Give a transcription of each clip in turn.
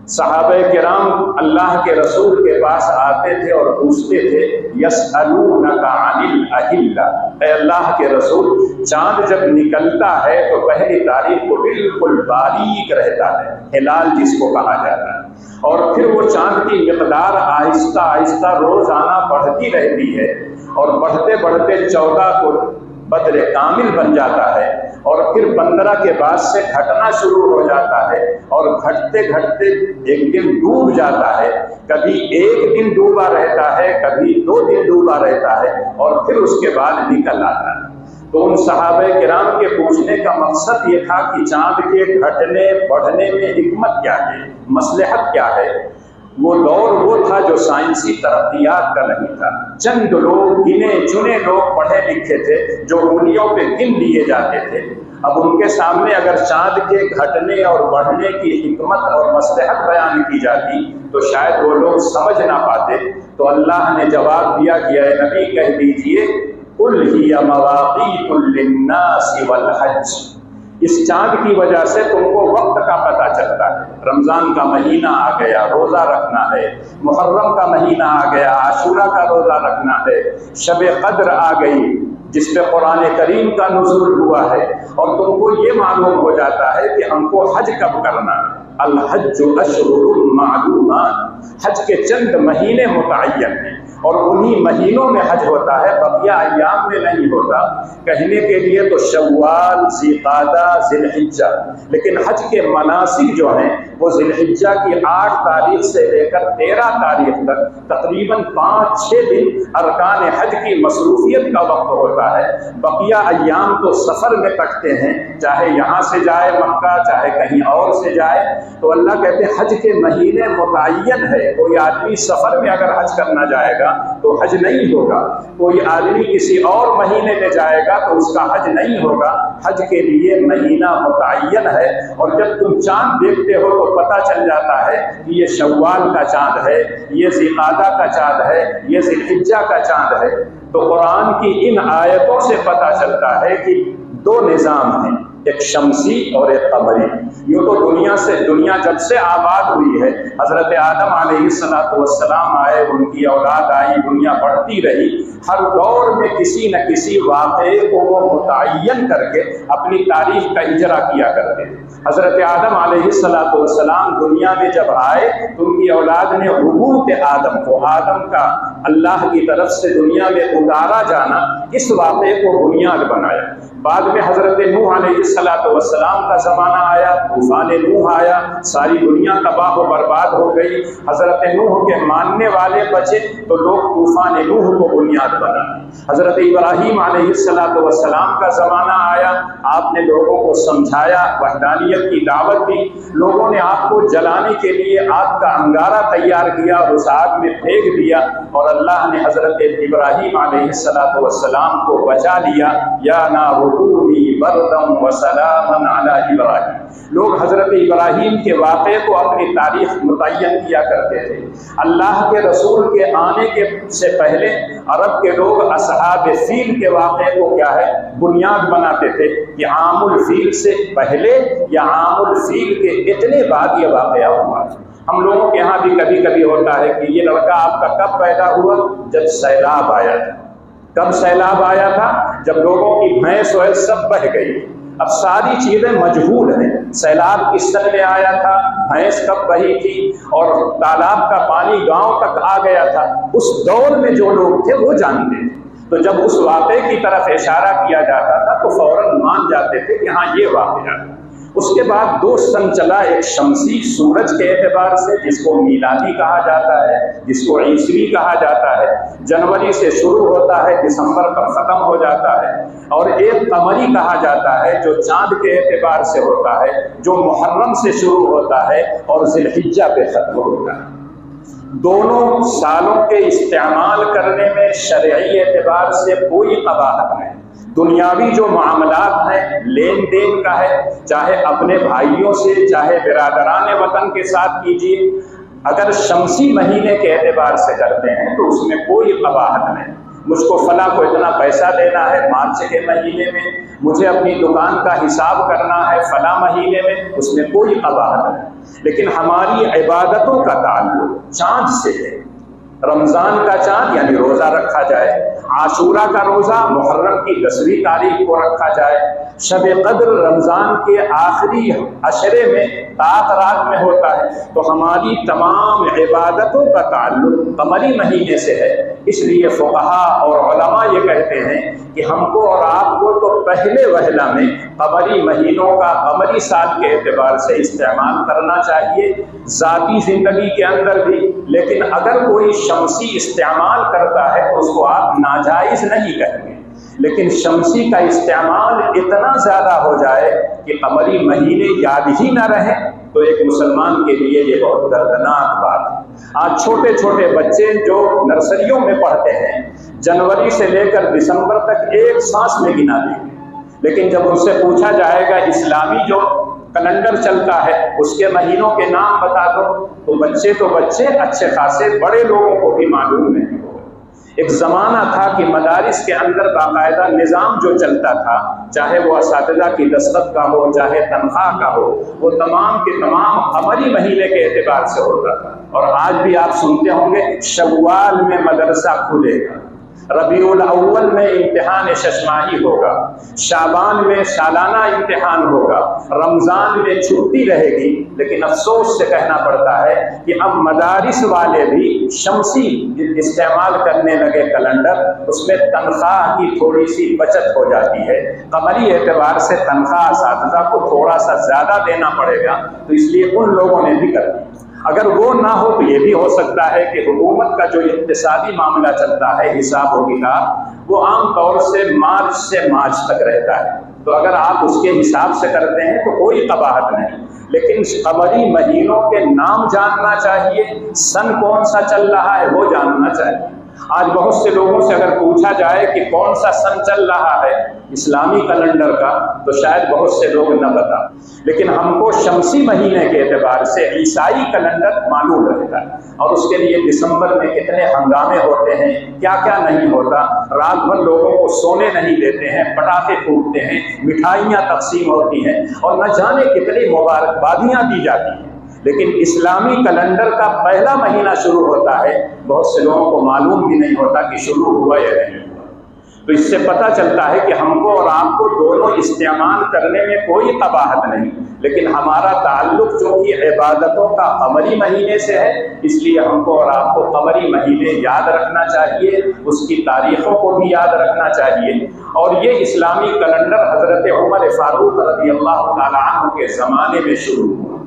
صحابہ کرام اللہ کے رسول کے پاس آتے تھے اور پوچھتے تھے یسألونک عن الأہلہ، اے اللہ کے رسول چاند جب نکلتا ہے تو پہلی تاریخ کو بالکل باریک رہتا ہے، ہلال جس کو کہا جاتا ہے، اور پھر وہ چاند کی مقدار آہستہ آہستہ روزانہ بڑھتی رہتی ہے، اور بڑھتے بڑھتے 14 کو بدر کامل بن جاتا ہے، اور پھر 15 کے بعد سے گھٹنا شروع ہو جاتا ہے، اور گھٹتے گھٹتے ایک دن ڈوب جاتا ہے، کبھی ایک دن ڈوبا رہتا ہے، کبھی 2 دن ڈوبا رہتا ہے، اور پھر اس کے بعد نکل آتا ہے۔ تو ان صحابہ کرام کے پوچھنے کا مقصد یہ تھا کہ چاند کے گھٹنے بڑھنے میں حکمت کیا ہے، مصلحت کیا ہے۔ وہ دور وہ تھا جو سائنسی ترقیات کا نہیں تھا، چند لوگ گنے چنے لوگ پڑھے لکھے تھے جو انگلیوں پہ گن لیے جاتے تھے۔ اب ان کے سامنے اگر چاند کے گھٹنے اور بڑھنے کی حکمت اور مصلحت بیان کی جاتی تو شاید وہ لوگ سمجھ نہ پاتے۔ تو اللہ نے جواب دیا کہ اے نبی کہہ دیجئے قل ہی مواقیت للناس والحج، اس چاند کی وجہ سے تم کو وقت کا پتہ چلتا ہے۔ رمضان کا مہینہ آ گیا، روزہ رکھنا ہے، محرم کا مہینہ آ گیا، عاشورہ کا روزہ رکھنا ہے، شب قدر آ گئی جس پہ قرآن کریم کا نزول ہوا ہے، اور تم کو یہ معلوم ہو جاتا ہے کہ ہم کو حج کب کرنا ہے۔ الحج اشہر معلومات، حج کے چند مہینے متعین ہیں، اور انہی مہینوں میں حج ہوتا ہے، بقیہ ایام میں نہیں ہوتا۔ کہنے کے لیے تو شوال، ذیقعدہ، ذی الحجہ، لیکن حج کے مناسک جو ہیں وہ ذی الحجہ کی 8 تاریخ سے لے کر 13 تاریخ تک تقریباً 5-6 دن ارکان حج کی مصروفیت کا وقت ہوتا ہے۔ بقیہ ایام تو سفر میں کٹتے ہیں، چاہے یہاں سے جائے مکہ، چاہے کہیں اور سے جائے۔ تو اللہ کہتے ہیں حج کے مہینے متعین ہے، کوئی آدمی سفر میں اگر حج کرنا جائے گا تو حج نہیں ہوگا، کوئی آدمی کسی اور مہینے میں جائے گا تو اس کا حج نہیں ہوگا۔ حج کے لیے مہینہ متعین ہے، اور جب تم چاند دیکھتے ہو تو پتہ چل جاتا ہے کہ یہ شوال کا چاند ہے، یہ ذیقعدہ کا چاند ہے، یہ ذی الحجہ کا چاند ہے۔ تو قرآن کی ان آیتوں سے پتہ چلتا ہے کہ 2 نظام ہیں، ایک شمسی اور ایک قمری۔ یوں تو دنیا جب سے آباد ہوئی ہے، حضرت آدم علیہ السلام آئے، ان کی اولاد آئی، دنیا بڑھتی رہی، ہر دور میں کسی نہ کسی واقعے کو وہ متعین کر کے اپنی تاریخ کا اجرا کیا کرتے تھے۔ حضرت آدم علیہ السلام دنیا میں جب آئے تو ان کی اولاد نے حبوط آدم کو، آدم کا اللہ کی طرف سے دنیا میں اتارا جانا، اس واقعے کو بنیاد بنایا۔ بعد میں حضرت نوح علیہ السلام کا زمانہ آیا، طوفان نوح آیا، ساری دنیا تباہ و برباد ہو گئی۔ حضرت نوح کے ماننے والے بچے تو لوگ طوفان نوح کو بنیاد بنا۔ حضرت ابراہیم علیہ السلام کا زمانہ آیا، آپ نے لوگوں کو سمجھایا، وحدانیت کی دعوت دی، لوگوں نے آپ کو جلانے کے لیے آگ کا انگارہ تیار کیا اور اس آگ میں پھینک دیا، اور اللہ نے حضرت ابراہیم علیہ السلام کو بچا لیا۔ یا نار کونی بردا وسلاما علی ابراہیم۔ لوگ حضرت ابراہیم کے واقعے کو اپنی تاریخ متعین کیا کرتے تھے۔ اللہ کے رسول کے آنے کے سے پہلے عرب کے لوگ اصحاب فیل کے واقعے کو کیا ہے بنیاد بناتے تھے کہ عام الفیل سے پہلے یا عام الفیل کے اتنے بعد یہ واقعہ ہوا۔ ہم لوگوں کے یہاں بھی کبھی کبھی ہوتا ہے کہ یہ لڑکا آپ کا کب پیدا ہوا؟ جب سیلاب آیا تھا۔ کب سیلاب آیا تھا؟ جب لوگوں کی بھینس ویل سب بہہ گئی۔ اب ساری چیزیں مجہول ہیں، سیلاب کس سن میں آیا تھا، بھینس کب بہی تھی، اور تالاب کا پانی گاؤں تک آ گیا تھا، اس دور میں جو لوگ تھے وہ جانتے تھے۔ تو جب اس واقعے کی طرف اشارہ کیا جاتا تھا تو فوراً مان جاتے تھے کہ ہاں یہ واقعہ ہے۔ اس کے بعد 2 سن چلا، ایک شمسی سورج کے اعتبار سے جس کو میلادی کہا جاتا ہے، جس کو عیسوی کہا جاتا ہے، جنوری سے شروع ہوتا ہے، دسمبر پر ختم ہو جاتا ہے، اور ایک قمری کہا جاتا ہے جو چاند کے اعتبار سے ہوتا ہے، جو محرم سے شروع ہوتا ہے اور ذی الحجہ پہ ختم ہوتا ہے۔ دونوں سالوں کے استعمال کرنے میں شرعی اعتبار سے کوئی قباحت نہیں۔ دنیاوی جو معاملات ہیں، لین دین کا ہے، چاہے اپنے بھائیوں سے، چاہے برادران وطن کے ساتھ کیجیے، اگر شمسی مہینے کے اعتبار سے کرتے ہیں تو اس میں کوئی قباحت نہیں۔ مجھ کو فلاں کو اتنا پیسہ دینا ہے مارچ کے مہینے میں، مجھے اپنی دکان کا حساب کرنا ہے فلاں مہینے میں، اس میں کوئی قباحت نہیں۔ لیکن ہماری عبادتوں کا تعلق چاند سے ہے۔ رمضان کا چاند یعنی روزہ رکھا جائے، عاشورہ کا روزہ محرم کی 10ویں تاریخ کو رکھا جائے، شب قدر رمضان کے آخری عشرے میں طاق رات میں ہوتا ہے، تو ہماری تمام عبادتوں کا تعلق قمری مہینے سے ہے۔ اس لیے فقہا اور علماء یہ کہتے ہیں کہ ہم کو اور آپ کو تو پہلے وہلہ میں قمری مہینوں کا قمری سال کے اعتبار سے استعمال کرنا چاہیے ذاتی زندگی کے اندر بھی، لیکن اگر کوئی شمسی استعمال کرتا ہے تو اس کو آپ ناجائز نہیں کہیں گے، لیکن شمسی کا استعمال اتنا زیادہ ہو جائے کہ قمری مہینے یاد ہی نہ رہیں تو ایک مسلمان کے لیے یہ بہت دردناک بات ہے۔ آج چھوٹے چھوٹے بچے جو نرسریوں میں پڑھتے ہیں جنوری سے لے کر دسمبر تک ایک سانس میں گنا دیں گے، لیکن جب ان سے پوچھا جائے گا اسلامی جو کیلنڈر چلتا ہے اس کے مہینوں کے نام بتا دو، تو بچے اچھے خاصے بڑے لوگوں کو بھی معلوم نہیں ہوگا۔ ایک زمانہ تھا کہ مدارس کے اندر باقاعدہ نظام جو چلتا تھا، چاہے وہ اساتذہ کی دستخط کا ہو چاہے تنخواہ کا ہو، وہ تمام کے تمام قمری مہینے کے اعتبار سے ہوتا تھا۔ اور آج بھی آپ سنتے ہوں گے شوال میں مدرسہ کھلے گا، ربیع الاول میں امتحان ششماہی ہوگا، شعبان میں سالانہ امتحان ہوگا، رمضان میں چھٹی رہے گی۔ لیکن افسوس سے کہنا پڑتا ہے کہ اب مدارس والے بھی شمسی استعمال کرنے لگے کیلنڈر، اس میں تنخواہ کی تھوڑی سی بچت ہو جاتی ہے، قمری اعتبار سے تنخواہ اساتذہ کو تھوڑا سا زیادہ دینا پڑے گا، تو اس لیے ان لوگوں نے بھی کر دی۔ اگر وہ نہ ہو تو یہ بھی ہو سکتا ہے کہ حکومت کا جو اقتصادی معاملہ چلتا ہے حساب و کتاب وہ عام طور سے مارچ سے مارچ تک رہتا ہے، تو اگر آپ اس کے حساب سے کرتے ہیں تو کوئی قباحت نہیں، لیکن قمری مہینوں کے نام جاننا چاہیے، سن کون سا چل رہا ہے وہ جاننا چاہیے۔ آج بہت سے لوگوں سے اگر پوچھا جائے کہ کون سا سن چل رہا ہے اسلامی کیلنڈر کا تو شاید بہت سے لوگ نہ بتا، لیکن ہم کو شمسی مہینے کے اعتبار سے عیسائی کیلنڈر معلوم رہتا ہے، اور اس کے لیے دسمبر میں کتنے ہنگامے ہوتے ہیں، کیا کیا نہیں ہوتا، رات بھر لوگوں کو سونے نہیں دیتے ہیں، پٹاخے پھوٹتے ہیں، مٹھائیاں تقسیم ہوتی ہیں، اور نہ جانے کتنی مبارکبادیاں دی جاتی ہیں۔ لیکن اسلامی کیلنڈر کا پہلا مہینہ شروع ہوتا ہے، بہت سے لوگوں کو معلوم بھی نہیں ہوتا کہ شروع ہوا یا نہیں ہوا۔ تو اس سے پتہ چلتا ہے کہ ہم کو اور آپ کو دونوں استعمال کرنے میں کوئی قباحت نہیں، لیکن ہمارا تعلق جو کہ عبادتوں کا قمری مہینے سے ہے، اس لیے ہم کو اور آپ کو قمری مہینے یاد رکھنا چاہیے، اس کی تاریخوں کو بھی یاد رکھنا چاہیے۔ اور یہ اسلامی کیلنڈر حضرت عمر فاروق رضی اللہ تعالیٰ عنہ کے زمانے میں شروع ہوا۔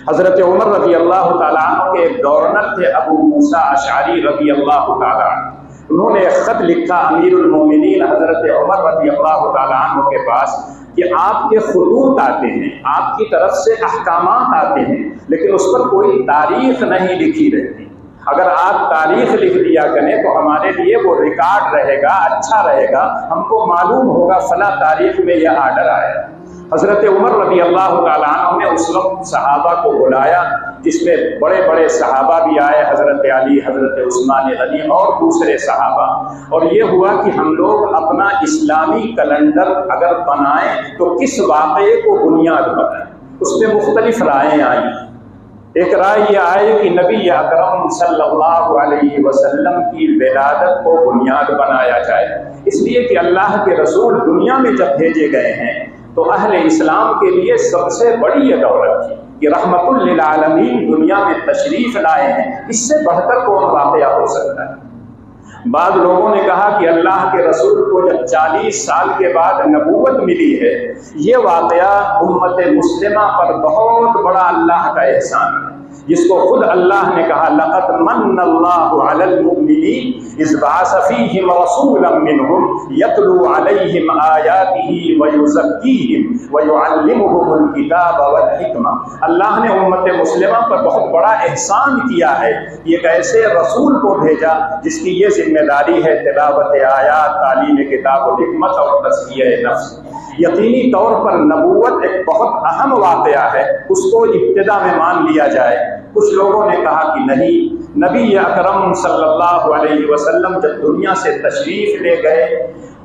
حضرت عمر رضی اللہ تعالیٰ عنہ کے ایک گورنر تھے ابو موسیٰ اشعری رضی اللہ تعالیٰ عنہ، انہوں نے ایک خط لکھا امیر المومنین حضرت عمر رضی اللہ تعالیٰ عنہ کے پاس کہ آپ کے خطوط آتے ہیں، آپ کی طرف سے احکامات آتے ہیں، لیکن اس پر کوئی تاریخ نہیں لکھی رہتی۔ اگر آپ تاریخ لکھ دیا کریں تو ہمارے لیے وہ ریکارڈ رہے گا، اچھا رہے گا، ہم کو معلوم ہوگا فلاں تاریخ میں یہ آرڈر آیا۔ حضرت عمر رضی اللہ تعالیٰ عنہ نے اس وقت صحابہ کو بلایا، جس میں بڑے بڑے صحابہ بھی آئے، حضرت علی، حضرت عثمان غنی اور دوسرے صحابہ، اور یہ ہوا کہ ہم لوگ اپنا اسلامی کیلنڈر اگر بنائیں تو کس واقعے کو بنیاد بنائیں۔ اس میں مختلف رائیں آئیں۔ ایک رائے یہ آئے کہ نبی اکرم صلی اللہ علیہ وسلم کی ولادت کو بنیاد بنایا جائے، اس لیے کہ اللہ کے رسول دنیا میں جب بھیجے گئے ہیں تو اہل اسلام کے لیے سب سے بڑی یہ دولت تھی کہ رحمت للعالمین دنیا میں تشریف لائے ہیں، اس سے بڑھ کر کون واقعہ ہو سکتا ہے۔ بعض لوگوں نے کہا کہ اللہ کے رسول کو جب 40 سال کے بعد نبوت ملی ہے، یہ واقعہ امت مسلمہ پر بہت بڑا اللہ کا احسان ہے، جس کو خود اللہ نے کہا لقد من اللہ علی المؤمنین اذ بعث فیہم رسولا منہم یتلو علیہم آیاتہ ویزکیہم ویعلمہم الکتاب والحکمہ۔ اللہ نے امت مسلمہ پر بہت بڑا احسان کیا ہے، ایک ایسے رسول کو بھیجا جس کی یہ ذمہ داری ہے تلاوت آیات، تعلیم کتاب و حکمت اور تزکیہ نفس۔ یقینی طور پر نبوت ایک بہت اہم واقعہ ہے، اس کو ابتدا میں مان لیا جائے۔ کچھ لوگوں نے کہا کہ نہیں، نبی اکرم صلی اللہ علیہ وسلم جب دنیا سے تشریف لے گئے،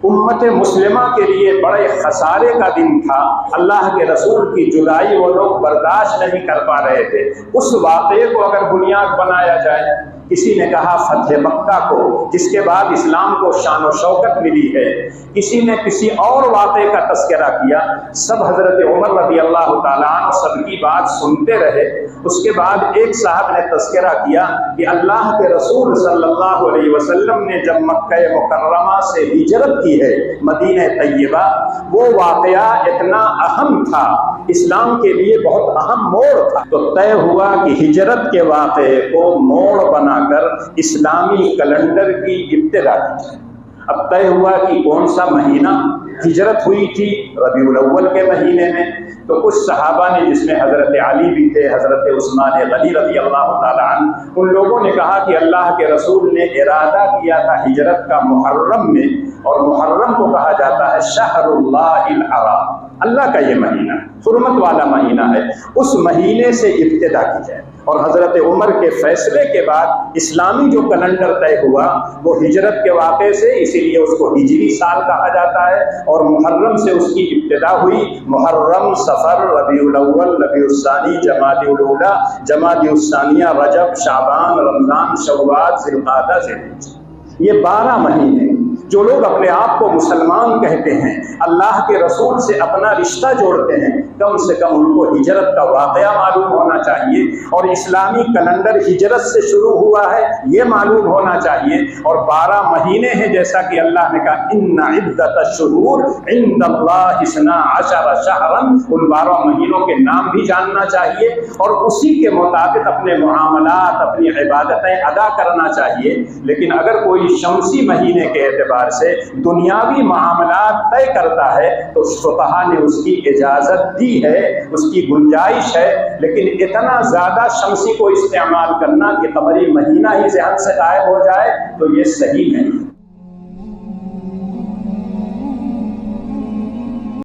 امت مسلمہ کے لیے بڑے خسارے کا دن تھا۔ اللہ کے رسول کی جدائی وہ لوگ برداشت نہیں کر پا رہے تھے۔ اس واقعے کو اگر بنیاد بنایا جائے، کسی نے کہا فتح مکہ کو، جس کے بعد اسلام کو شان و شوکت ملی ہے، کسی نے کسی اور واقعے کا تذکرہ کیا، سب حضرت عمر رضی اللہ تعالیٰ عنہ سب کی بات سنتے رہے۔ اس کے بعد ایک صاحب نے تذکرہ کیا کہ اللہ کے رسول صلی اللہ علیہ وسلم نے جب مکہ مکرمہ سے ہجرت کی ہے مدینہ طیبہ، وہ واقعہ اتنا اہم تھا، اسلام کے لیے بہت اہم موڑ تھا، تو طے ہوا کہ ہجرت کے واقعے کو موڑ بنا کر اسلامی کیلنڈر کی ابتدا کی جائے۔ اب طے ہوا کہ کون سا مہینہ، ہجرت ہوئی تھی ربیع الاول کے مہینے میں، تو کچھ صحابہ نے، جس میں حضرت علی بھی تھے، حضرت عثمان غنی رضی اللہ تعالیٰ عنہ، ان لوگوں نے کہا کہ اللہ کے رسول نے ارادہ کیا تھا ہجرت کا محرم میں، اور محرم کو کہا جاتا ہے شہر اللہ الحرام، اللہ کا یہ مہینہ حرمت والا مہینہ ہے، اس مہینے سے ابتدا کی جائے۔ اور حضرت عمر کے فیصلے کے بعد اسلامی جو کیلنڈر طے ہوا وہ ہجرت کے واقعے سے، اسی لیے اس کو ہجری سال کہا جاتا ہے، اور محرم سے اس کی ابتدا ہوئی۔ محرم، صفر، ربیع الاول، ربیع الثانی، جمادی الاولیٰ، جمادی الثانیہ، رجب، شعبان، رمضان، شوال، ذی القعدہ، ذی الحجہ، یہ 12 مہینے جو لوگ اپنے آپ کو مسلمان کہتے ہیں، اللہ کے رسول سے اپنا رشتہ جوڑتے ہیں، کم سے کم ان کو ہجرت کا واقعہ معلوم ہونا چاہیے، اور اسلامی کیلنڈر ہجرت سے شروع ہوا ہے یہ معلوم ہونا چاہیے، اور 12 مہینے ہیں جیسا کہ اللہ نے کہا ان عدت الشہور عند اللہ 12 شہرا، ان 12 مہینوں کے نام بھی جاننا چاہیے، اور اسی کے مطابق اپنے معاملات، اپنی عبادتیں ادا کرنا چاہیے۔ لیکن اگر کوئی شمسی مہینے کے اعتبار سے دنیاوی معاملات طے کرتا ہے تو فقہا نے اس کی اجازت دی ہے، اس کی گنجائش ہے، لیکن اتنا زیادہ شمسی کو استعمال کرنا کہ قمری مہینہ ہی ذہن سے غائب ہو جائے تو یہ صحیح نہیں۔